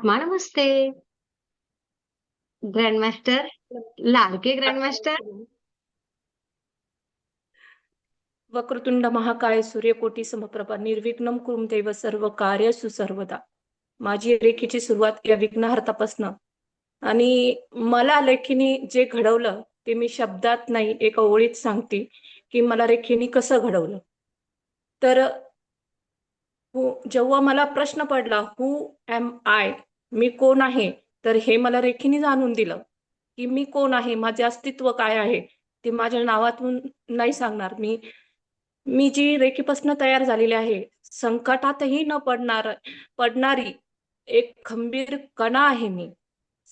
माँ नमस्ते। Grand master, लाडके grand master. Vakratunda महाकाय सूर्यकोटी समप्रभा निर्विघ्नं कुरु देव सर्व कार्येषु सर्वदा. माझी रेखीची सुरुवात या विघ्नहर्तापासनं आणि मला लेखीने जे घडवलं ते मी शब्दात नाही एका ओळीत सांगते की मला रेखीने कसं घडवलं. तर जेव्हा मला प्रश्न पडला हू एम आय, मी कोण आहे, तर हे मला रेखीने जाणून दिलं की मी कोण आहे, माझे अस्तित्व काय आहे ते माझ्या नावातून नाही सांगणार. मी मी जी रेखीपासून तयार झालेली आहे, संकटातही न पडणारी एक खंबीर कणा आहे मी.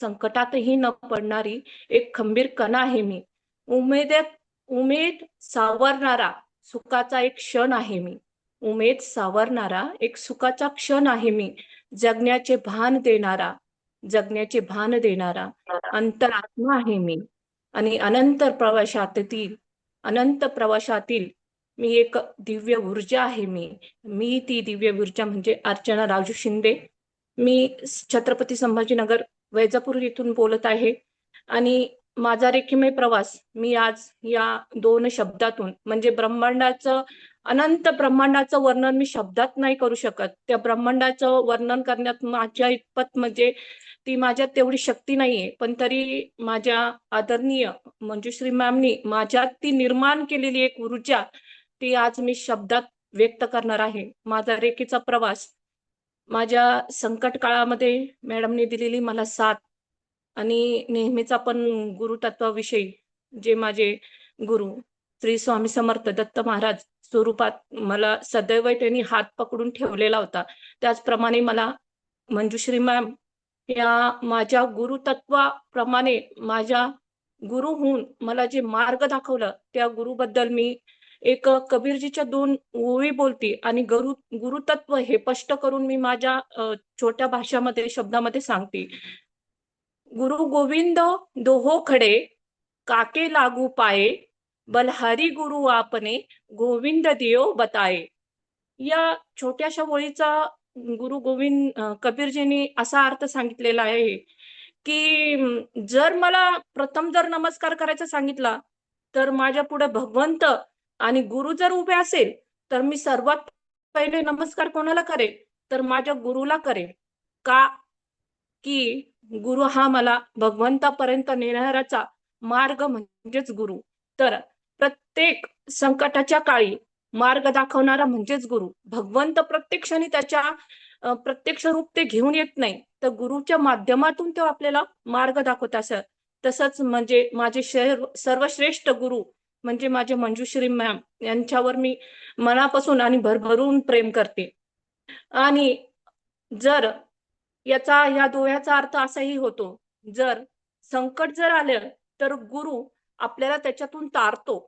संकटातही न पडणारी एक खंबीर कणा आहे मी. उमेद सावरणारा सुखाचा एक क्षण आहे मी. उमेद सावरणारा एक सुखाचा क्षण आहे मी. जगण्याचे भान देणारा अंतरात्मा आहे मी. आणि अनंत प्रवासातील मी एक दिव्य ऊर्जा आहे मी. मी ती दिव्य ऊर्जा म्हणजे अर्चना राजू शिंदे. मी छत्रपती संभाजीनगर वैजापूर येथून बोलत आहे आणि माझा रेखीमय प्रवास मी आज या 2 शब्दातून म्हणजे अनंत ब्रह्मांडाचं वर्णन मी शब्दात नाही करू शकत. त्या ब्रह्मांडाचं वर्णन करण्यात माझ्या इतपत म्हणजे ती माझ्यात तेवढी शक्ती नाहीये. पण तरी माझ्या आदरणीय मंजुश्री मॅमनी माझ्यात ती निर्माण केलेली एक ऊर्जा ती आज मी शब्दात व्यक्त करणार आहे. माझा रेखीचा प्रवास माझ्या संकट काळामध्ये मॅडमने दिलेली मला साथ आणि नेहमीचा पण गुरुतत्वाविषयी जे माझे गुरु श्री स्वामी समर्थ दत्त महाराज स्वरूपात मला सदैव त्यांनी हात पकडून ठेवलेला होता. त्याचप्रमाणे मला मंजुश्री मॅम या माझ्या गुरुतत्वाप्रमाणे माझ्या गुरु होऊन मला जे मार्ग दाखवलं त्या गुरुबद्दल मी एक कबीरजीच्या 2 ओळी बोलते आणि गुरुतत्व हे स्पष्ट करून मी माझ्या छोट्या भाषामध्ये शब्दामध्ये सांगते. गुरु गोविंद दोहो खडे काके लागू पाये, बलहारी गुरु आपने गोविंद दियो बताये. या छोट्याशा ओळीचा कबीरजींनी असा अर्थ सांगितलेला आहे की जर मला प्रथम जर नमस्कार करायचा सांगितला तर माझ्या पुढे भगवंत आणि गुरु जर उभे असेल तर मी सर्वात पहिले नमस्कार कोणाला करेल तर माझ्या गुरुला करेल. का की गुरु हा मला भगवंतापर्यंत नेणाराचा मार्ग म्हणजेच गुरु. तर प्रत्येक संकटाच्या काळी मार्ग दाखवणारा म्हणजेच गुरु. भगवंत प्रत्येक क्षणी त्याच्या प्रत्यक्ष रूप ते घेऊन येत नाही, तर गुरुच्या माध्यमातून तो आपल्याला मार्ग दाखवत असत. तसंच म्हणजे माझे सर्वश्रेष्ठ गुरु म्हणजे माझे मंजुश्री मॅम यांच्यावर मी मनापासून आणि भरभरून प्रेम करते. आणि जर ह्या दोह्याचा अर्थ असाही होतो, जर संकट जर आलं तर गुरु आपल्याला त्याच्यातून तारतो.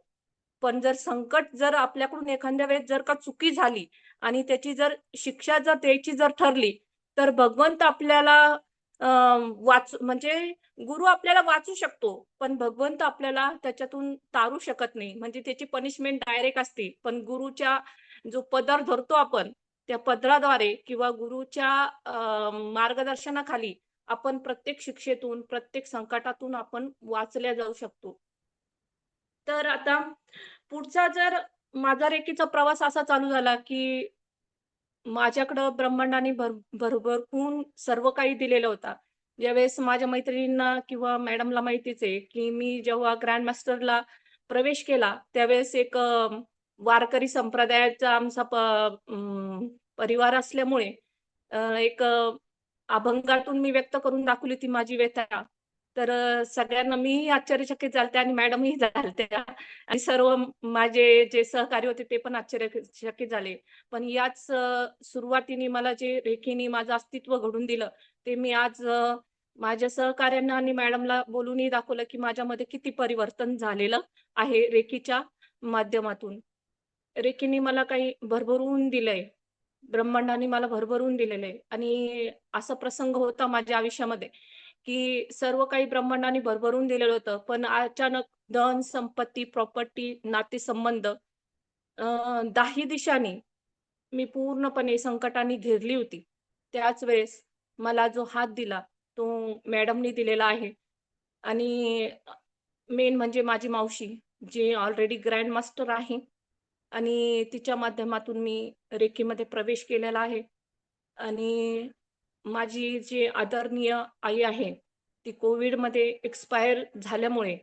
पण जर संकट जर आपल्याकडून एखाद्या वेळेस जर का चुकी झाली आणि त्याची जर शिक्षा जर द्यायची जर ठरली तर भगवंत आपल्याला म्हणजे गुरु आपल्याला वाचू शकतो पण भगवंत आपल्याला त्याच्यातून तारू शकत नाही. म्हणजे त्याची पनिशमेंट डायरेक्ट असते. पण गुरुच्या जो पदर धरतो आपण त्या पदराद्वारे किंवा गुरुच्या मार्गदर्शनाखाली आपण प्रत्येक शिक्षेतून प्रत्येक संकटातून आपण वाचल्या जाऊ शकतो. तर आता पुढचा जर माझा रेखीचा प्रवास असा चालू झाला की माझ्याकडं ब्रह्मांडाने भरभरून सर्व काही दिलेलं होतं. ज्यावेळेस माझ्या मैत्रिणींना किंवा मॅडमला माहितीच आहे की मी जेव्हा ग्रँड मास्टरला प्रवेश केला त्यावेळेस एक वारकरी संप्रदायाचा आमचा परिवार असल्यामुळे एक अभंगातून मी व्यक्त करून दाखवली ती माझी व्यथा. तर सगळ्यांना मीही आश्चर्यचकित झालते आणि मॅडमही झालत्या आणि सर्व माझे जे सहकारी होते ते पण आश्चर्यचकित झाले. पण याच सुरुवातीने मला जे रेखीने माझं अस्तित्व घडून दिलं ते मी आज माझ्या सहकाऱ्यांना आणि मॅडमला बोलूनही दाखवलं की माझ्यामध्ये किती परिवर्तन झालेलं आहे रेखीच्या माध्यमातून. रेखीने मला काही भरभरून दिलंय. ब्रह्मांडाने मला भरभरून दिलेलं आहे आणि असा प्रसंग होता माझ्या आयुष्यामध्ये की सर्व काही ब्रह्मांडाने भरभरून दिलेलं होतं. पण अचानक धन, संपत्ती, प्रॉपर्टी, नातेसंबंध दाही दिशांनी मी पूर्णपणे संकटाने घेरली होती. त्याच वेळेस मला जो हात दिला तो मॅडमनी दिलेला आहे. आणि मेन म्हणजे माझी मावशी, जी ऑलरेडी ग्रँड मास्टर आहे आणि तिच्या माध्यमातून मी रेकीमध्ये प्रवेश केलेला आहे. आणि माझी जी आदरणीय आई आहे, ती कोविडमध्ये एक्सपायर झाल्यामुळे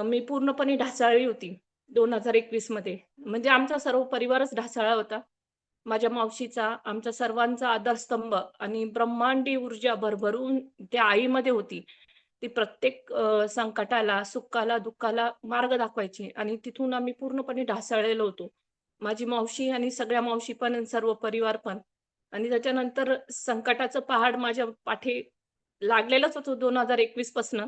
मी पूर्णपणे ढासळली होती 2021 मध्ये. म्हणजे आमचा सर्व परिवारच ढासळला होता. माझ्या मावशीचा, आमच्या सर्वांचा आधारस्तंभ आणि ब्रह्मांडी ऊर्जा भरभरून त्या आईमध्ये होती. ती प्रत्येक संकटाला, सुखाला, दुःखाला मार्ग दाखवायची आणि तिथून आम्ही पूर्णपणे ढासळलेलो होतो. माझी मावशी आणि सगळ्या मावशी पण आणि सर्व परिवार पण. आणि त्याच्यानंतर संकटाचं पहाड माझ्या पाठी लागलेलंच होतं 2021 पासनं.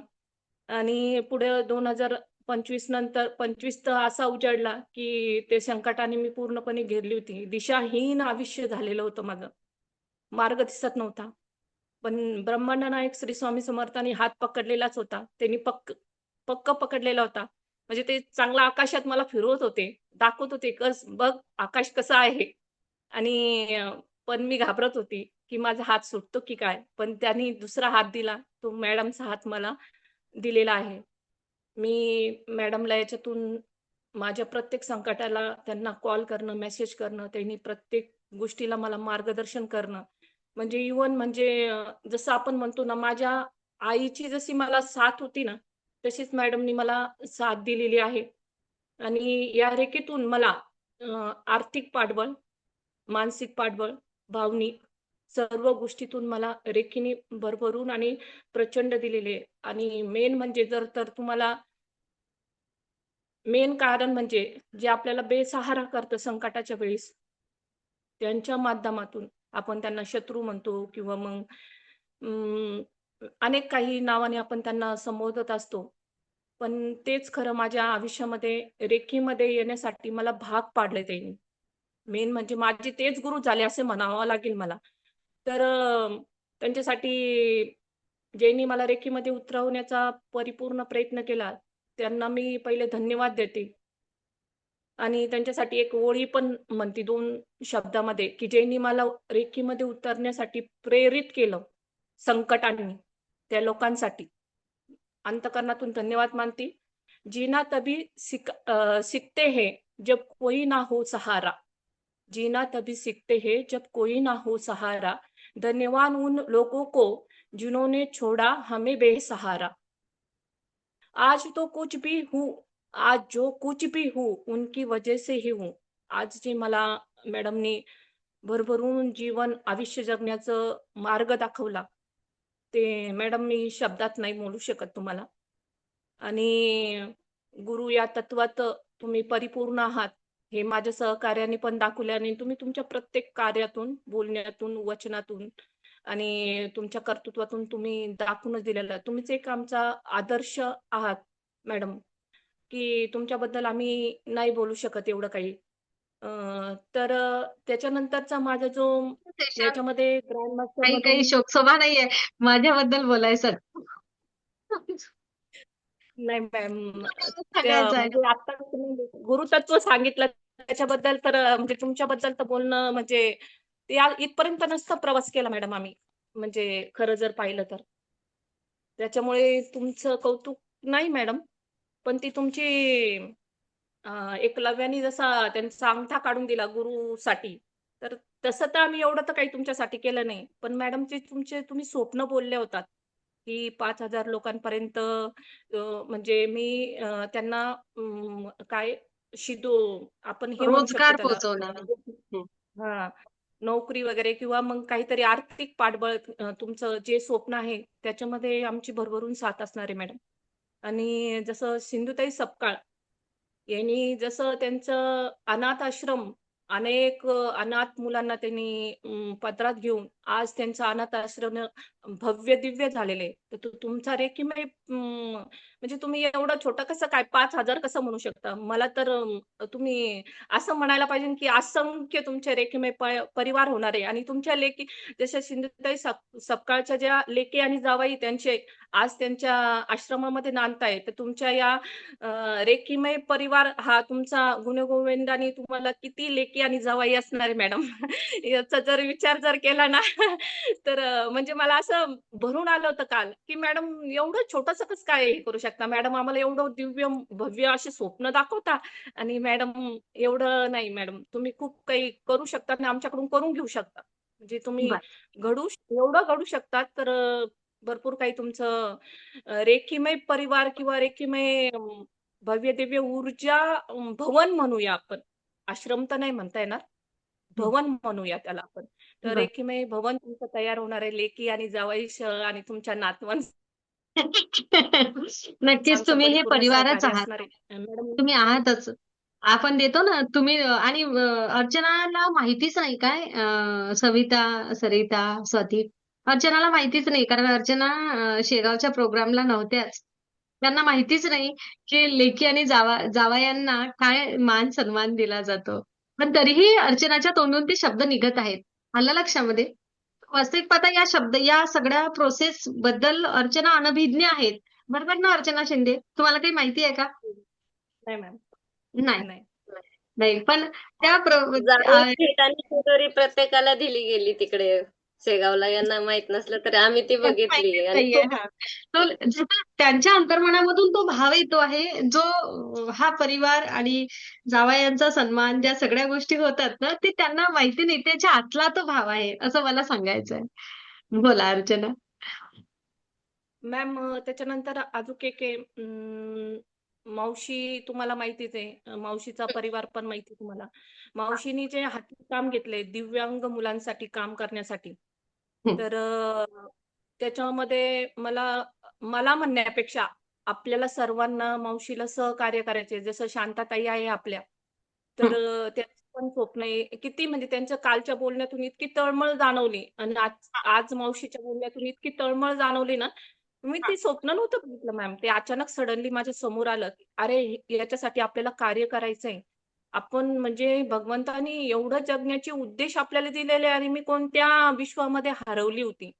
आणि पुढे 2025 नंतर 25 तर असा उजाडला, की ते संकटाने मी पूर्णपणे घेरली होती. दिशाहीन आयुष्य झालेलं होतं माझं. मार्ग दिसत नव्हता. पण ब्रह्मांडनायक श्री स्वामी समर्थांनी हात पकडलेलाच होता. त्यांनी पक्क पकडलेला होता. म्हणजे ते चांगलं आकाशात मला फिरवत होते. दाखवत होते, बघ आकाश कसं आहे." आणि पण मी घाबरत होती, की माझा हात सुटतो की काय? पण त्यांनी दुसरा हात दिला. तो मॅडमचा हात मला दिलेला आहे. मी मॅडमला याच्यातून माझ्या प्रत्येक संकटाला त्यांना कॉल करणं, मेसेज करणं, त्यांनी प्रत्येक गोष्टीला मला मार्गदर्शन करणं. म्हणजे इव्हन म्हणजे जसं आपण म्हणतो ना, माझ्या आईची जशी मला साथ होती ना, तशीच मॅडमनी मला साथ दिलेली आहे. आणि या रेखेतून मला आर्थिक पाठबळ, मानसिक पाठबळ, भावनिक सर्व गोष्टीतून मला रेखीने भरभरून आणि प्रचंड दिलेली आहे. आणि मेन म्हणजे जर तर तुम्हाला मेन कारण म्हणजे जे आपल्याला बेसहारा करतं संकटाच्या वेळेस, त्यांच्या माध्यमातून आपण त्यांना शत्रू म्हणतो किंवा मग अनेक काही नावाने आपण त्यांना संबोधत असतो. पण तेच खरं माझ्या आयुष्यामध्ये रेखीमध्ये येण्यासाठी मला भाग पाडले त्यांनी. मेन म्हणजे माझे तेच गुरु झाले असे म्हणावं लागेल मला. तर त्यांच्यासाठी ज्यांनी मला रेखीमध्ये उतरवण्याचा परिपूर्ण प्रयत्न केला, त्यांना मी पहिले धन्यवाद देते. आणि त्यांच्यासाठी एक ओळी पण म्हणते 2 शब्दामध्ये, की ज्यांनी मला रेखीमध्ये उतरण्यासाठी प्रेरित केलं संकटांनी, त्या लोकांसाठी. अंतःकरणातून धन्यवाद मानते. जीना तभी सीखते हैं जब कोई ना हो सहारा. जीना तभी सीखते हैं जब कोई ना हो सहारा. धन्यवाद उन लोगों को जिन्होंने छोड़ा हमें बेसहारा. आज तो कुछ भी हूँ, आज जो कुछ भी हूँ, उनकी वजह से ही हूँ. आज जे मला मॅडमनी भरभरून जीवन, आयुष्य जगण्याचं मार्ग दाखवला, ते मॅडम मी शब्दात नाही बोलू शकत तुम्हाला. आणि गुरु या तत्वात तुम्ही परिपूर्ण आहात, हे माझ्या सहकार्याने पण दाखवले आणि तुम्ही तुमच्या प्रत्येक कार्यातून, बोलण्यातून, वचनातून आणि तुमच्या कर्तृत्वातून तुम्ही दाखवूनच दिलेलं आहे. तुम्हीच एक आमचा आदर्श आहात मॅडम, की तुमच्याबद्दल आम्ही नाही बोलू शकत एवढं काही. अ, तर त्याच्यानंतरचा माझा जो त्याच्यात याच्यामध्ये ग्रँड काही काही मास्टरमधून शोकसभा नाहीये माझ्याबद्दल बोलायचं. नाही मॅम, सगळ्यांचं आहे. म्हणजे आता तुम्ही गुरुतत्व सांगितलं त्याच्याबद्दल तर म्हणजे तुमच्याबद्दल तर बोलणं म्हणजे ते इथपर्यंत नसता प्रवास केला मॅडम आम्ही. म्हणजे खरं जर पाहिलं तर. त्याच्यामुळे तुमचं कौतुक नाही मॅडम, पण ती तुमची एकलव्याने जसा त्यांचा अंगठा काढून दिला गुरुसाठी, तर तसं तर आम्ही एवढं तर काही तुमच्यासाठी केलं नाही. पण मॅडम जे तुमचे तुम्ही स्वप्न बोलले होतात, की 5,000 लोकांपर्यंत म्हणजे मी त्यांना काय शिदो आपण हे म्हणू शकतो रोजगार त्याला पोहोचवणार. हं. हां, नोकरी वगैरे किंवा मग काहीतरी आर्थिक पाठबळ तुमचं जे स्वप्न आहे, त्याच्यामध्ये आमची भरभरून साथ असणार आहे मॅडम. आणि जसं सिंधुताई सपकाळ यांनी जसं त्यांचं अनाथ आश्रम अनेक अनाथ मुलांना त्यांनी पदरात घेऊन आज त्यांचा अनाथ आश्रम भव्य-दिव्य झालेले आहे. तर तुमचा रेकीमे म्हणजे तुम्ही एवढं छोटं कसं काय 5,000 कसं म्हणू शकता? मला तर तुम्ही असं म्हणायला पाहिजे, की असंख्य तुमचे रेखीमे परिवार होणार आहे आणि तुमच्या लेकी जशा सिंधुताई सपकाळच्या ज्या लेकी आणि जावई त्यांचे आज त्यांच्या आश्रमामध्ये नांदताय. तर तुमच्या या रेकीमय परिवार हा तुमचा गुण्यागोविंदाने तुम्हाला किती लेकी आणि जावई असणार आहे मॅडम. याचा जर विचार जर केला ना, तर म्हणजे मला असं भरून आलं होतं काल, की मॅडम एवढं छोटंसं कसं काय हे करू शकता? मॅडम आम्हाला एवढं दिव्य, भव्य असे स्वप्न दाखवता आणि मॅडम एवढं नाही मॅडम. तुम्ही खूप काही करू शकता आणि आमच्याकडून करून घेऊ शकता. म्हणजे तुम्ही बरं. एवढं घडू शकतात तर भरपूर काही तुमचं रेखीमय परिवार किंवा रेखीमय भव्य-दिव्य ऊर्जा भवन म्हणूया आपण. आश्रम तर नाही म्हणता येणार. हं. भवन म्हणूया त्याला आपण. तर बरं. रेखीमय भवन तुमचं तयार होणार आहे. लेकी आणि जावईसह आणि तुमच्या नातवांचं नक्कीच तुम्ही हे परिपूर्ण परिवारच सहकार्य आहात. असणार आहे. मॅडम तुम्ही आहातच. आपण देतो ना तुम्ही आणि अर्चनाला माहितीच नाही काय सविता, सरिता, स्वाती अर्चनाला माहितीच नाही कारण अर्चना शेगावच्या प्रोग्रामला नव्हत्याच. त्यांना माहितीच नाही की लेकी आणि जावयांना काय मान सन्मान दिला जातो. पण तरीही अर्चनाच्या तोंडून ते शब्द निघत आहेत. आलं लक्षामध्ये? वास्तविक पाहता या सगळ्या प्रोसेस बद्दल अर्चना अनभिज्ञ आहेत. बरोबर ना अर्चना शिंदे? तुम्हाला काही माहिती आहे का? नाही मॅम. नाही. नाही. नाही. पण त्या जावयाची भेट आणि तिजोरी प्रत्येकाला दिली गेली तिकडे शेगावला. यांना माहित नसलं तर आम्ही ती बघितली माहितीच आणि नाहीये. खूप हां. तो जिथं त्यांच्या अंतर्मनामधून तो भाव येतो आहे, जो हा परिवार आणि जावयांचा सन्मान ज्या सगळ्या गोष्टी होतात ना, ते त्यांना माहिती नाही. त्याच्या आतला तो भाव आहे, असं मला सांगायचंय. बोला अर्चना. मॅम त्याच्यानंतर अजून एक आहे मावशी तुम्हाला माहितीच आहे. मावशीचा परिवार पण माहिती आहे तुम्हाला. मावशीने जे हाती काम घेतलंय दिव्यांग मुलांसाठी काम करण्यासाठी. हं, तर त्याच्यामध्ये मला मला म्हणण्यापेक्षा आपल्याला सर्वांना मावशीला सहकार्य करायचे जसं शांताताई आहे आपल्या. तर हं, त्यांचं पण स्वप्न आहे. किती म्हणजे त्यांच्या कालच्या बोलण्यातून इतकी तळमळ जाणवली आणि आज आज मावशीच्या बोलण्यातून इतकी तळमळ जाणवली ना, मी हां. ते स्वप्न नव्हतं बघितलं मॅम. ते अचानक सडनली माझ्या समोर आलं. अरे, याच्यासाठी आपल्याला कार्य करायचंय. आपण म्हणजे भगवंताने एवढं जगण्याचे उद्देश आपल्याला दिलेले आणि मी कोणत्या विश्वामध्ये हरवली होती.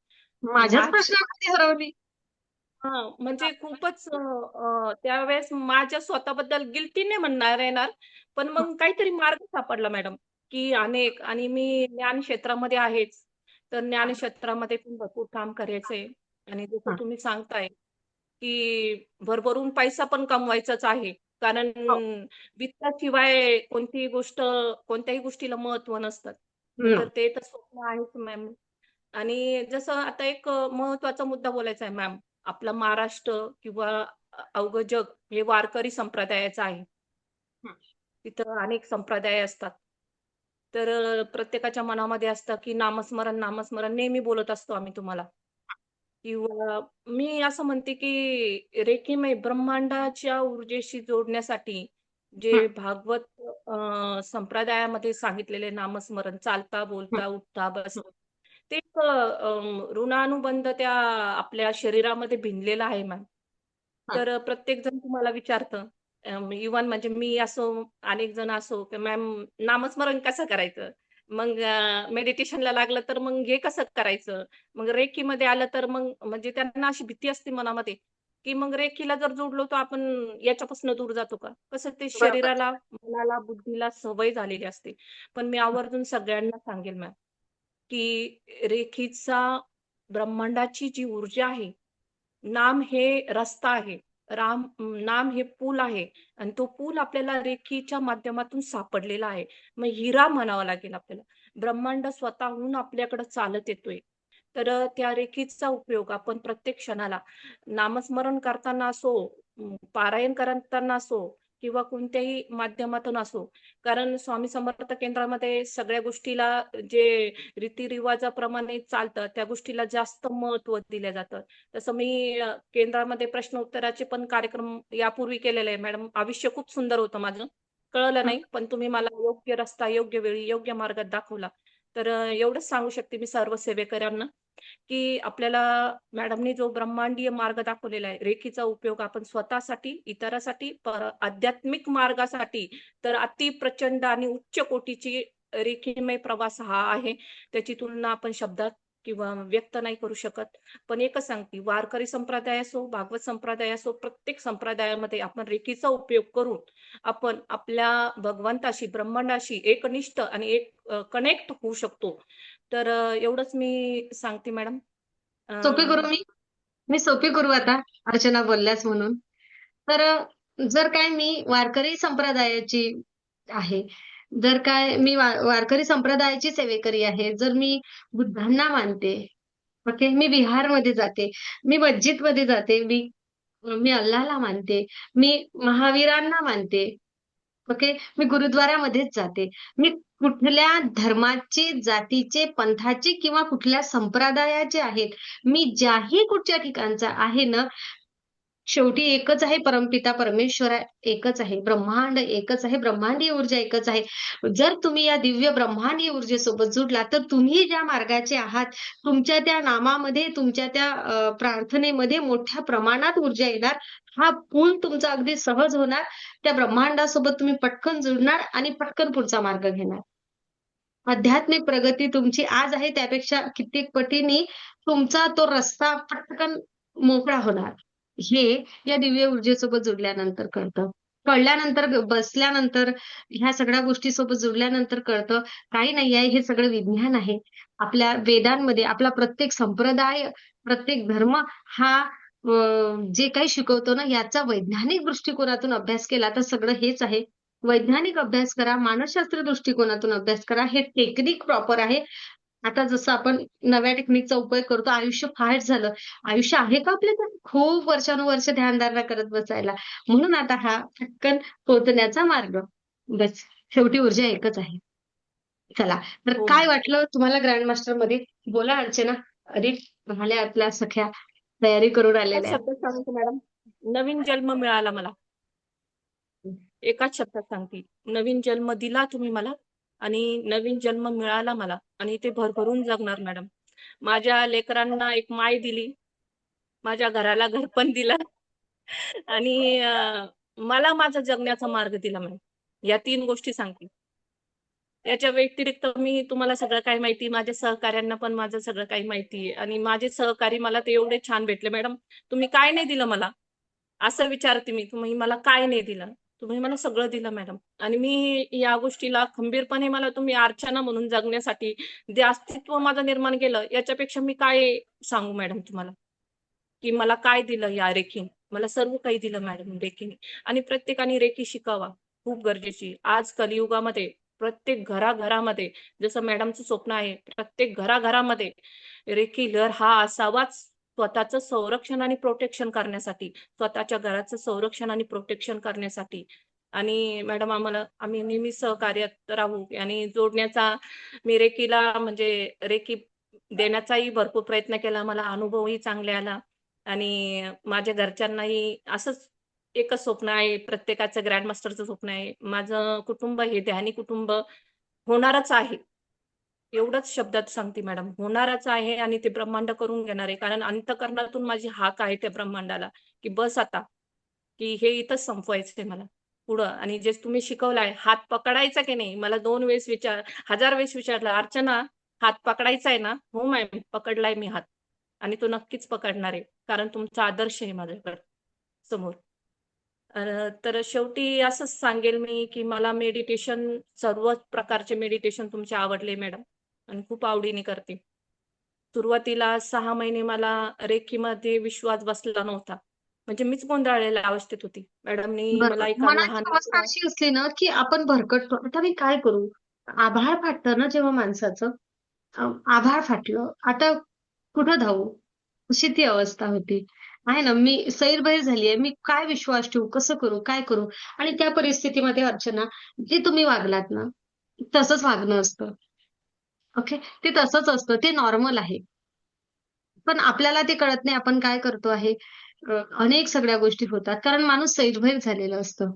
माझ्याच माझ प्रश्नावरती हरवली. हां, म्हणजे खूपच त्यावेळेस माझ्या स्वतःबद्दल गिल्टी नाही म्हणणार येणार, पण हं, मग काहीतरी मार्ग सापडला मॅडम, की अनेक आणि मी ज्ञान क्षेत्रामध्ये आहेच. तर ज्ञान हां, क्षेत्रामध्ये पण भरपूर काम करायचंय आणि जसं हां. तुम्ही सांगताय, की भरभरून पैसा पण कमवायचाच आहे. कारण हो. वित्ताशिवाय कोणतीही गोष्ट कोणत्याही गोष्टीला महत्त्व नसतं. तर हं, ते तर स्वप्न आहेच मॅम. आणि जसं आता एक महत्त्वाचा मुद्दा बोलायचा आहे मॅम. आपला महाराष्ट्र किंवा अवघं जग हे वारकरी संप्रदायाचं आहे. हं. तिथं अनेक संप्रदाय असतात. तर प्रत्येकाच्या मनामध्ये असतं, की नामस्मरण, नामस्मरण नेहमी बोलत असतो आम्ही तुम्हाला. किंवा मी असं म्हणते, की रेखीमय ब्रह्मांडाच्या ऊर्जेशी जोडण्यासाठी हं, जे भागवत संप्रदायामध्ये सांगितलेले नामस्मरण चालता, हं, बोलता, उठता, हं. बसता ते एक ऋणानुबंध त्या आपल्या शरीरामध्ये भिनलेला आहे मॅम. हां. तर प्रत्येकजण तुम्हाला विचारतं इव्हन म्हणजे मी असो, अनेक जण असो, की मॅम नामस्मरण कसं करायचं? मग मेडिटेशनला लागलं तर मग हे कसं करायचं? मग रेकीमध्ये आलं तर मग म्हणजे त्यांना अशी भीती असते मनामध्ये, की मग रेकीला जर जोडलो तर आपण याच्यापासून दूर जातो का? कसं ते बरोबर. शरीराला, मनाला, बुद्धीला सवय झालेली असते. पण मी हं, आवर्जून सगळ्यांना सांगेल मॅम, की रेखीचा ब्रह्मांडाची जी ऊर्जा आहे, नाम हे रस्ता आहे. नाम हे पूल आहे आणि तो पूल आपल्याला रेखीच्या माध्यमातून सापडलेला आहे. मग हिरा म्हणावा लागेल आपल्याला. ब्रह्मांड स्वतःहून आपल्याकडे चालत येतोय. तर त्या रेखीचा उपयोग आपण प्रत्येक क्षणाला नामस्मरण करताना असो, पारायण करताना असो किंवा कोणत्याही माध्यमातून असो. कारण स्वामी समर्थ केंद्रामध्ये सगळ्या गोष्टीला जे रीतिरिवाजाप्रमाणे चालतं, त्या गोष्टीला जास्त महत्त्व दिलं जातं. तसं मी केंद्रामध्ये प्रश्न उत्तराचे पण कार्यक्रम यापूर्वी केलेले आहे मॅडम. आयुष्य खूप सुंदर होतं माझं. कळलं हं. नाही, पण तुम्ही मला योग्य रस्ता, योग्य वेळी, योग्य मार्गात दाखवला. तर एवढंच सांगू शकते मी सर्व सेवेकरांना, की आपल्याला मॅडमनी जो ब्रह्मांडीय मार्ग दाखवलेला आहे, रेखीचा उपयोग आपण स्वतःसाठी, इतरासाठी, आध्यात्मिक मार्गासाठी तर अति प्रचंड आणि उच्च कोटीची रेखीमय प्रवास हा आहे. त्याची तुलना आपण शब्दात किंवा व्यक्त नाही करू शकत. पण एकच सांगते, वारकरी संप्रदाय असो, भागवत संप्रदाय असो, प्रत्येक संप्रदायामध्ये आपण रेखीचा उपयोग करून आपण आपल्या भगवंताशी, ब्रह्मांडाशी एकनिष्ठ आणि एक कनेक्ट होऊ शकतो. तर एवढंच मी सांगते मॅडम. सोपी करू मी सोपी करू आता, अर्चना बोलल्यास म्हणून. तर जर काय मी वारकरी संप्रदायाची आहे, जर काय मी वारकरी संप्रदायाची सेवेकरी आहे, जर मी बुद्धांना मानते, ओके, मी विहारमध्ये जाते, मी मस्जिदमध्ये जाते, मी मी अल्लाहला मानते, मी महावीरांना मानते, ओके, मी गुरुद्वारामध्येच जाते. मी कुठल्या धर्माचे, जातीचे, पंथाचे किंवा कुठल्या संप्रदायाचे आहेत, मी ज्याही कुठच्या ठिकाणचा आहे ना, शेवटी एकच आहे, परमपिता परमेश्वर एकच आहे, ब्रह्मांड एकच आहे, ब्रह्मांडीय ऊर्जा एकच आहे. जर तुम्ही या दिव्य ब्रह्मांडीय ऊर्जेसोबत जुडला, तर तुम्ही ज्या मार्गाचे आहात, तुमच्या त्या नामामध्ये, तुमच्या त्या प्रार्थनेमध्ये मोठ्या प्रमाणात ऊर्जा येणार. हा पूल तुमचा अगदी सहज होणार. त्या ब्रह्मांडासोबत तुम्ही पटकन जुडणार आणि पटकन पुढचा मार्ग घेणार. आध्यात्मिक प्रगती तुमची आज आहे त्यापेक्षा कित्येक पटीने तुमचा तो रस्ता पटकन मोकळा होणार. हे या दिव्य ऊर्जेसोबत जुडल्यानंतर कळतं. कळल्यानंतर बसल्यानंतर ह्या सगळ्या गोष्टीसोबत जुडल्यानंतर कळतं काही नाही आहे, हे सगळं विज्ञान आहे. आपल्या वेदांमध्ये आपला प्रत्येक संप्रदाय, प्रत्येक धर्म हा जे काही शिकवतो ना, याचा वैज्ञानिक दृष्टिकोनातून अभ्यास केला तर सगळं हेच आहे. वैज्ञानिक अभ्यास करा, मानसशास्त्र दृष्टिकोनातून अभ्यास करा. हे टेक्निक प्रॉपर आहे. आता जसं आपण नव्या टेक्निकचा उपयोग करतो, आयुष्य फास्ट झालं. आयुष्य आहे का आपल्याकडे? खूप वर्षानुवर्ष ध्यानधारणा करत बसायला. म्हणून आता हा पटकन पोहोचण्याचा मार्ग. बस शेवटी ऊर्जा एकच आहे. चला, तर हो काय मॅडम. वाटलं तुम्हाला ग्रँड मास्टर मध्ये? बोला अर्चना. अरे, म्हणाल्या आपल्या सख्या तयारी करून एकाच आलेल्या आहेत. शब्दात सांगते मॅडम, नवीन जन्म मिळाला मला. एकाच शब्दात सांगते, नवीन जन्म दिला तुम्ही मला आणि नवीन जन्म मिळाला मला आणि ते भरभरून जगणार मॅडम. माझ्या लेकरांना एक माय दिली, माझ्या घराला घरपण दिलं आणि मला माझा जगण्याचा मार्ग दिला मॅडम. या 3 गोष्टी सांगते. याच्या व्यतिरिक्त मी तुम्हाला सगळं काही माहिती, माझ्या सहकाऱ्यांना पण माझं सगळं काही माहिती आहे आणि माझे सहकारी मला ते एवढे छान भेटले मॅडम. तुम्ही काय नाही दिलं मला? असं विचारते मी, तुम्ही मला काय नाही दिलं? तुम्ही मला सगळं दिलं मॅडम आणि मी या गोष्टीला खंबीरपणे मला तुम्ही अर्चना म्हणून जगण्यासाठी जे अस्तित्व माझं निर्माण केलं, याच्यापेक्षा मी काय सांगू मॅडम तुम्हाला, की मला काय दिलं या रेखीने? मला सर्व काही दिलं मॅडम रेखीने आणि प्रत्येकाने रेखी शिकावा, खूप गरजेची. आज कलियुगामध्ये प्रत्येक घराघरामध्ये जसं मॅडमचं स्वप्न आहे, प्रत्येक घराघरामध्ये रेखी लहर हा असावाच स्वतःचं संरक्षण आणि प्रोटेक्शन करण्यासाठी, स्वतःच्या घराचं संरक्षण आणि प्रोटेक्शन करण्यासाठी. आणि मॅडम आम्ही नेहमी सहकार्यात राहू आणि जोडण्याचा मी रेकीला म्हणजे रेकी देण्याचाही भरपूर प्रयत्न केला. मला अनुभवही चांगले आला आणि माझ्या घरच्यांनाही असंच एकच स्वप्न आहे, प्रत्येकाचं ग्रँड मास्टरचं स्वप्न आहे. माझं कुटुंब हे ध्यानी कुटुंब होणारच आहे. एवढंच शब्दात सांगते मॅडम, होणारच आहे आणि ते ब्रह्मांड करून घेणार आहे. कारण अंतःकरणातून माझी हाक आहे त्या ब्रह्मांडाला, की बस आता, की हे इथंच संपवायचंय मला पुढं आणि जे तुम्ही शिकवलाय हात पकडायचा की नाही? मला 2 वेळेस 1000 वेळेस विचारलं, "अर्चना हात पकडायचा आहे ना?" "हो मॅम, पकडलाय मी हात आणि तो नक्कीच पकडणार आहे. कारण तुमचा आदर्श आहे माझ्याकडे समोर." तर शेवटी असंच सांगेल मी, की मला मेडिटेशन सर्व प्रकारचे मेडिटेशन तुमचे आवडले मॅडम आणि खूप आवडीने करते. सुरुवातीला 6 महिने मला रेकीमध्ये विश्वास बसला नव्हता. म्हणजे मीच गोंधळलेल्या अवस्थेत होती. मॅडमनी मला बरोबर. एका मनाची लहान अवस्था अशी असली ना, की आपण भरकटतो. आता मी काय करू? आभाळ फाटतं ना जेव्हा माणसाचं, आभाळ फाटलं, आता कुठं धावू? अशी ती अवस्था होती. आहे ना, मी सैरभैर झालीये. मी काय विश्वास ठेवू? कसं करू? काय करू? आणि त्या परिस्थितीमध्ये अर्चना, जे तुम्ही वागलात ना, तसंच वागणं असतं. ओके. ते तसंच असतं. ते नॉर्मल आहे. पण आपल्याला ते कळत नाही. आपण काय करतो आहे, अनेक सगळ्या गोष्टी होतात. कारण माणूस सैरभैर झालेलं असतं.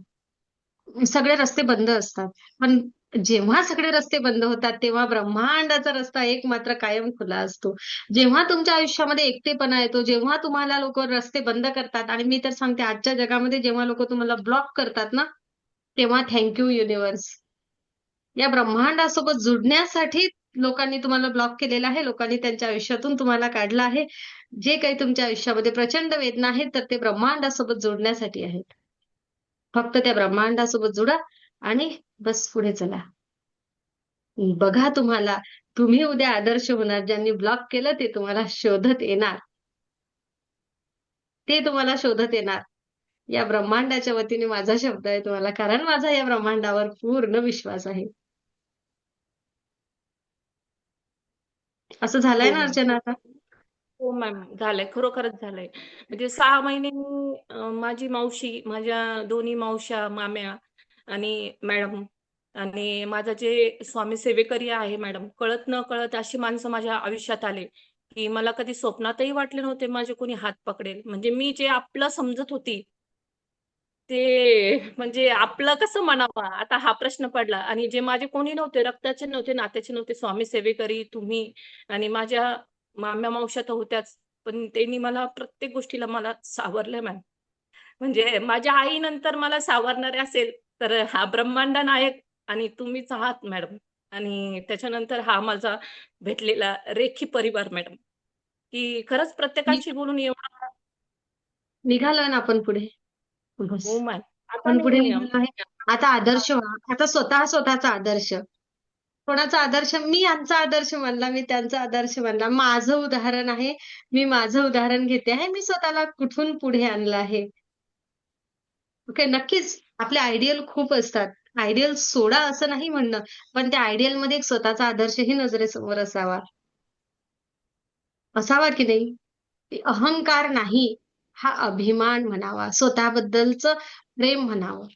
सगळे रस्ते बंद असतात. पण जेव्हा सगळे रस्ते बंद होतात, तेव्हा ब्रह्मांडाचा रस्ता एक मात्र कायम खुला असतो. जेव्हा तुमच्या आयुष्यामध्ये एकटेपणा येतो, जेव्हा तुम्हाला लोकं रस्ते बंद करतात आणि मी तर सांगते आजच्या जगामध्ये जेव्हा लोकं तुम्हाला ब्लॉक करतात ना, तेव्हा थँक यू युनिव्हर्स. या ब्रह्मांडासोबत जुडण्यासाठी लोकांनी तुम्हाला ब्लॉक केलेलं आहे. लोकांनी त्यांच्या आयुष्यातून तुम्हाला काढलं आहे. जे काही तुमच्या आयुष्यामध्ये प्रचंड वेदना आहेत, तर ते ब्रह्मांडासोबत जोडण्यासाठी आहेत. फक्त त्या ब्रह्मांडासोबत जुडा आणि बस पुढे चला. बघा तुम्हाला तुम्ही उद्या आदर्श होणार. ज्यांनी ब्लॉक केलं ते तुम्हाला शोधत येणार. ते तुम्हाला शोधत येणार. या ब्रह्मांडाच्या वतीने माझा शब्द आहे तुम्हाला, कारण माझा या ब्रह्मांडावर पूर्ण विश्वास आहे. असं झालंय हो ना मॅम. अर्चना आता? हो मॅम, झालंय. खरोखरच झालंय. म्हणजे 6 महिने मी माझी मावशी, माझ्या दोन्ही मावश्या, माम्या आणि मॅडम आणि माझा जे स्वामी सेवेकरी आहे मॅडम, कळत नकळत अशी माणसं माझ्या आयुष्यात आले, की मला कधी स्वप्नातही वाटले नव्हते माझे कोणी हात पकडेल. म्हणजे मी जे आपलं समजत होती, ते म्हणजे आपलं कसं म्हणावं आता हा प्रश्न पडला आणि जे माझे कोणी नव्हते, रक्ताचे नव्हते, नात्याचे नव्हते, स्वामी सेवेकरी, तुम्ही आणि माझ्या माम्या-मावश्या तर होत्याच. पण त्यांनी मला प्रत्येक गोष्टीला मला सावरलंय मॅम. म्हणजे माझ्या आईनंतर मला सावरणारे असेल, तर हा ब्रह्मांड नायक आणि तुम्हीच आहात मॅडम. आणि त्याच्यानंतर हा माझा भेटलेला रेखी परिवार मॅडम, की खरंच नि प्रत्येकाशी बोलून एवढा निघालोय ना आपण पुढे. बस. हो मॅम. आता आपण पुढे मी निघालो आहे. आता आदर्श व्हा. आता स्वतःचा आदर्श. कोणाचा आदर्श? मी यांचा आदर्श मानला, मी त्यांचा आदर्श मानला. माझं उदाहरण आहे. मी माझं उदाहरण घेते आहे. मी स्वतःला कुठून पुढे आणलं आहे. ओके. नक्कीच आपले आयडियल खूप असतात. आयडियल सोडा असं नाही म्हणणं, पण त्या आयडियलमध्ये एक स्वतःचा आदर्शही नजरेसमोर असावा. असावा की नाही? अहंकार नाही, हा अभिमान म्हणावा. स्वतःबद्दलचं प्रेम म्हणावं.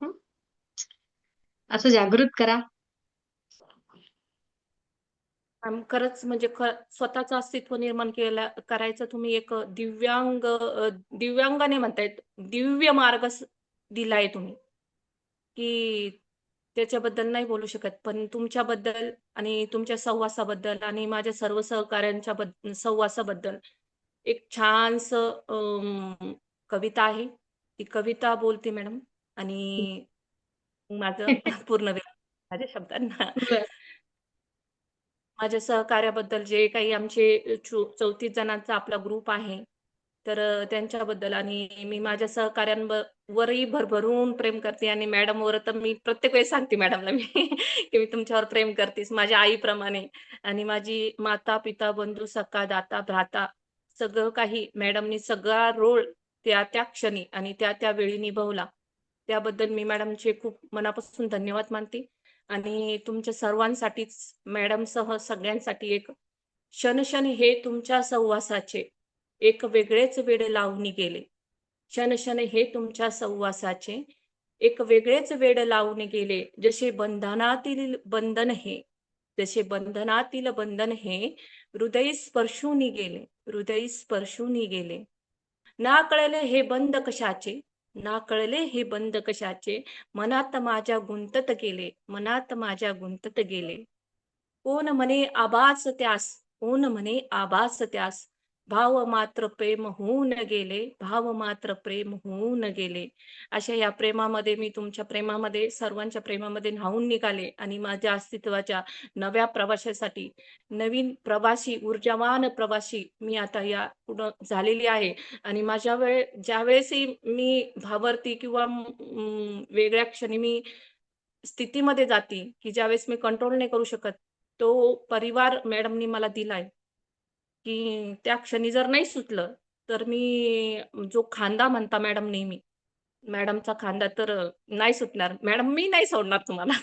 हं? असं जागृत करा. खरंच म्हणजे स्वतःचं अस्तित्व निर्माण करायचं तुम्ही एक दिव्यांगाने म्हणता येत, दिव्य मार्ग दिलाय तुम्ही, की त्याच्याबद्दल नाही बोलू शकत. पण तुमच्याबद्दल आणि तुमच्या सहवासाबद्दल आणि माझ्या सर्व सहकाऱ्यांच्या सहवासाबद्दल एक छानसं कविता आहे. ती कविता बोलते मॅडम आणि माझं पूर्ण विराम माझ्या शब्दांना. बरं. माझ्या सहकार्याबद्दल जे काही आमचे 34 जणांचा आपला ग्रुप आहे. तर त्यांच्याबद्दल आणि मी माझ्या वरही भरभरून प्रेम करते आणि मॅडमवर तर मी प्रत्येक वेळेस सांगते मॅडमला मी की मी तुमच्यावर प्रेम करतेस माझ्या आईप्रमाणे आणि माझी माता, पिता, बंधू, सखा, दाता, भ्राता सगळं काही मॅडमनी सगळा रोल त्या क्षणी आणि त्या वेळी निभवला. त्याबद्दल मी मॅडमचे खूप मनापासून धन्यवाद मानते. आणि तुमच्या सर्वांसाठीच मॅडमसह सगळ्यांसाठी एक क्षण-क्षण हे तुमच्या सहवासाचे एक वेगळेच वेड लावून गेले. क्षण-क्षण हे तुमच्या सहवासाचे एक वेगळेच वेड लावून गेले. जसे बंधनातील बंधन हे हृदय स्पर्शून गेले, हृदय स्पर्शून गेले. ना कळले हे बंद कशाचे, ना कळले हे बंद कशाचे, मनात माझ्या गुंतत गेले, मनात माझ्या गुंतत गेले. कोण म्हणे आभास त्यास, कोण म्हणे आभास त्यास, भाव मात्र प्रेम होऊन गेले, भाव मात्र प्रेम होऊन गेले. अशा या प्रेमामध्ये मी तुमच्या प्रेमामध्ये, सर्वांच्या प्रेमामध्ये न्हाऊन निघाले आणि माझ्या अस्तित्वाच्या नव्या प्रवासासाठी, नवीन प्रवासी, ऊर्जावान प्रवासी मी आता या पुढं झालेली आहे. आणि ज्यावेळेसही मी भावार्थी किंवा वेगळ्या क्षणी मी स्थितीमध्ये जाते, की ज्यावेळेस मी कंट्रोल नाही करू शकत, तो परिवार मॅडमनी मला दिलाय, की त्या क्षणी जर नाही सुटलं, तर मी जो खांदा म्हणता मॅडम नेहमी, मॅडमचा खांदा तर नाही सुटणार. मॅडम मी नाही सोडणार तुम्हाला.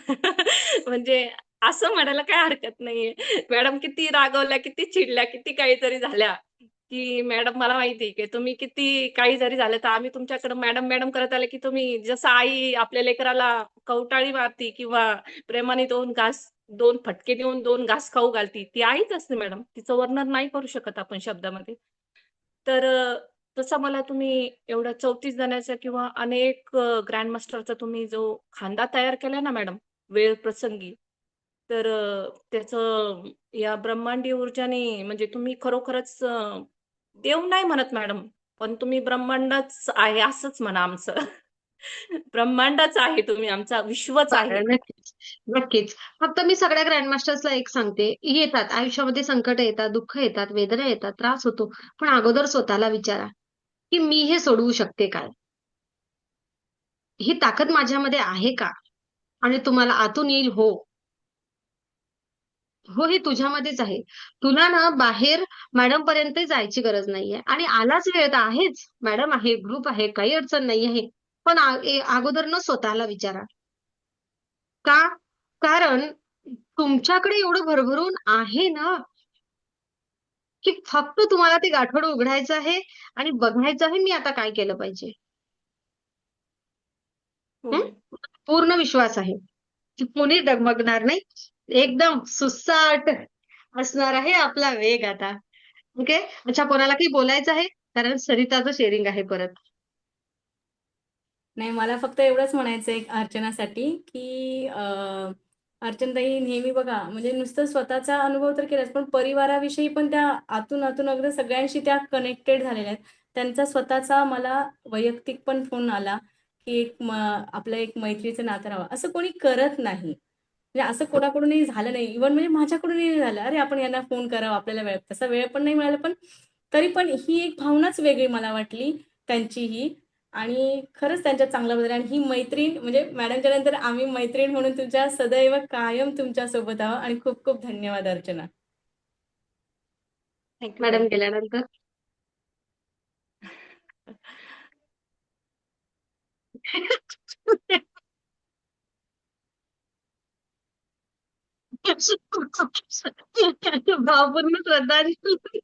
म्हणजे असं म्हणायला काही हरकत नाहीये. मॅडम किती रागवल्या, किती चिडल्या, किती काही जरी झाल्या, की मॅडम मला माहिती आहे, की तुम्ही किती काही जरी झालं, तर आम्ही तुमच्याकडे मॅडम, मॅडम करत आले, की तुम्ही जसं आई आपल्या लेकराला कवटाळी मारती किंवा प्रेमाने 2 फटके देऊन 2 घास खाऊ घालती, ती आईच असते मॅडम. तिचं वर्णन नाही करू शकत आपण शब्दामध्ये. तर तसा मला तुम्ही एवढ्या 34 जणांचा किंवा अनेक ग्रँड मास्टरचा तुम्ही जो खांदा तयार केलाय ना मॅडम, वेळ प्रसंगी, तर त्याचं या ब्रह्मांडीय ऊर्जाने म्हणजे तुम्ही खरोखरच देव नाही म्हणत मॅडम, पण तुम्ही ब्रह्मांडच आहे असंच म्हणा आमचं. ब्रह्मांडच आहे तुम्ही आमचा, विश्वच आहे. बरं. नक्कीच. नक्कीच. फक्त मी सगळ्या ग्रँडमास्टर्सला एक सांगते, येतात आयुष्यामध्ये संकटं येतात, दुःख येतात, वेदना येतात, त्रास होतो. पण अगोदर स्वतःला विचारा, की मी हे सोडवू शकते काय? ही ताकद माझ्यामध्ये आहे का? आणि तुम्हाला आतून येईल हो. हो, हे तुझ्यामध्येच आहे. तुला ना बाहेर मॅडम पर्यंत जायची गरज नाहीये आणि आलाच वेळ तर आहेच. मॅडम आहे, ग्रुप आहे, काही अडचण नाही आहे. पण अगोदर ना स्वतःला विचारा. का? कारण तुमच्याकडे एवढं भरभरून आहे ना, की फक्त तुम्हाला ते गाठोडं उघडायचं आहे आणि बघायचं आहे मी आता काय केलं पाहिजे. हो. हं? पूर्ण विश्वास आहे, की कोणी डगमगणार नाही. एकदम सुसाट असणार आहे आपला वेग आता. ओके. अच्छा, कोणाला काही बोलायचं आहे? कारण सरिताचं शेअरिंग आहे परत. नाही, मला फक्त एवढंच म्हणायचं आहे अर्चनासाठी, की अर्चनाताई नेहमी बघा म्हणजे नुसतं स्वतःचा अनुभव तर केलाच, पण परिवाराविषयी पण त्या आतून अगदी सगळ्यांशी त्या कनेक्टेड झालेल्या आहेत. त्यांचा स्वतःचा मला वैयक्तिक पण फोन आला, की आपलं एक मैत्रीचं नातं राहावं. असं कोणी करत नाही. म्हणजे असं कोणाकडूनही झालं नाही. इव्हन म्हणजे माझ्याकडूनही नाही झालं. अरे, आपण यांना फोन करावा, आपल्याला वेळ तसा वेळ पण नाही मिळाला, पण तरी पण ही एक भावनाच वेगळी मला वाटली त्यांचीही. आणि खरंच त्यांच्यात चांगला बदल आणि ही मैत्रीण म्हणजे मॅडमच्या नंतर आम्ही मैत्रीण म्हणून तुमच्या सदैव कायम तुमच्या सोबत आहोत आणि खूप खूप धन्यवाद अर्चना. थँक्यू मॅडम ताई. गेल्यानंतर. भावपूर्ण श्रद्धांजली.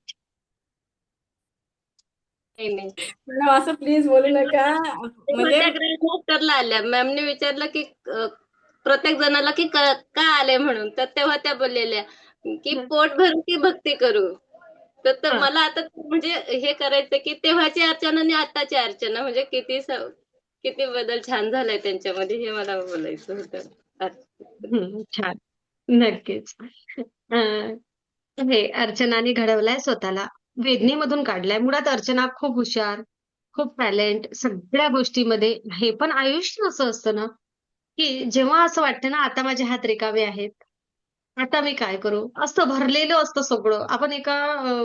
नाही नाही. मॅडम असं प्लीज बोलू नका. तेव्हा म्हणजे त्या ग्रँड मास्टरला आल्या. मॅमने विचारलं की प्रत्येक जणाला की का आले म्हणून. तर तेव्हा त्या बोललेल्या की पोट भरू की भक्ती करू. तर हा. मला आता म्हणजे हे करायचं की तेव्हाची अर्चना आणि आताची अर्चना म्हणजे किती बदल छान झालाय त्यांच्यामध्ये हे मला बोलायचं होतं. छान. नक्कीच. अं, हे अर्चनाने घडवलाय स्वतःला. वेदनेमधून काढलाय. मुळात अर्चना खूप हुशार, खूप टॅलेंट सगळ्या गोष्टीमध्ये. हे पण आयुष्य असं असतं ना, की जेव्हा असं वाटतं ना, आता माझे हात रिकामे आहेत. आता मी काय करू? असं भरलेलं असतं सगळं. आपण एका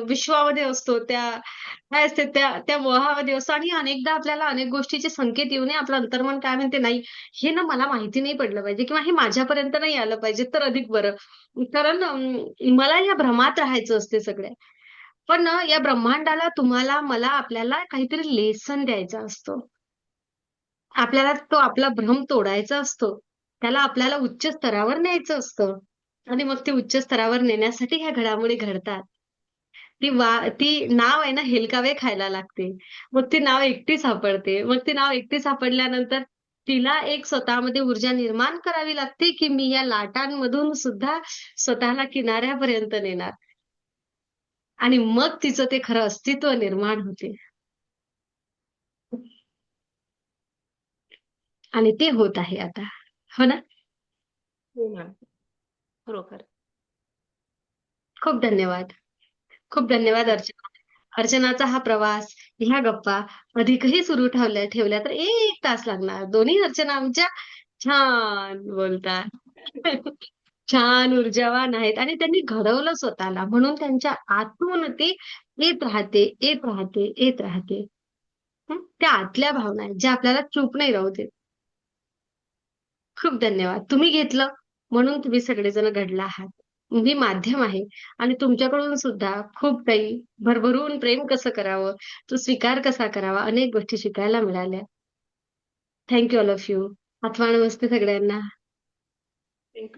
विश्वामध्ये असतो. काय असते त्या मोहामध्ये असतो आणि अनेकदा आपल्याला अनेक गोष्टीचे संकेत येऊ नये. आपलं अंतर्मन काय म्हणते, "नाही, हे ना मला माहिती नाही पडलं पाहिजे किंवा हे माझ्यापर्यंत नाही आलं पाहिजे तर अधिक बरं." कारण मला या भ्रमात राहायचं असते सगळ्या. पण ना या ब्रह्मांडाला, तुम्हाला, मला, आपल्याला काहीतरी लेसन द्यायचा असतो. आपल्याला तो आपला भ्रम तोडायचा असतो. त्याला आपल्याला उच्च स्तरावर न्यायचं असतं. आणि मग ते उच्च स्तरावर नेण्यासाठी ह्या घडामोडी घडतात. ती नाव आहे ना हेलकावे खायला लागते. मग ती नाव एकटी सापडते. मग ती नाव एकटी सापडल्यानंतर तिला एक स्वतःमध्ये ऊर्जा निर्माण करावी लागते, की मी या लाटांमधून सुद्धा स्वतःला किनाऱ्यापर्यंत नेणार. आणि मग तिचं ते खरं अस्तित्व निर्माण होते. आणि ते होत आहे आता. हो ना? हो मॅम. खरोखर. खूप धन्यवाद. खूप धन्यवाद अर्चना. अर्चनाचा हा प्रवास, ह्या गप्पा अधिकही सुरू ठेवल्या तर 1 तास लागणार. दोन्ही अर्चना आमच्या छान बोलतात. छान ऊर्जावान आहेत आणि त्यांनी घडवलं स्वतःला. म्हणून त्यांच्या आतून ते येत राहते, येत राहते, येत राहते. त्या आतल्या भावना आहेत, ज्या आपल्याला चूप नाही राहू देत. खूप धन्यवाद. तुम्ही घेतलं म्हणून तुम्ही सगळेजण घडला आहात. मी माध्यम आहे आणि तुमच्याकडून सुद्धा खूप काही भरभरून प्रेम कसं करावं, तो स्वीकार कसा करावा, अनेक गोष्टी शिकायला मिळाल्या. Thank you all of you. अथवा नमस्ते सगळ्यांना. थँक्यू.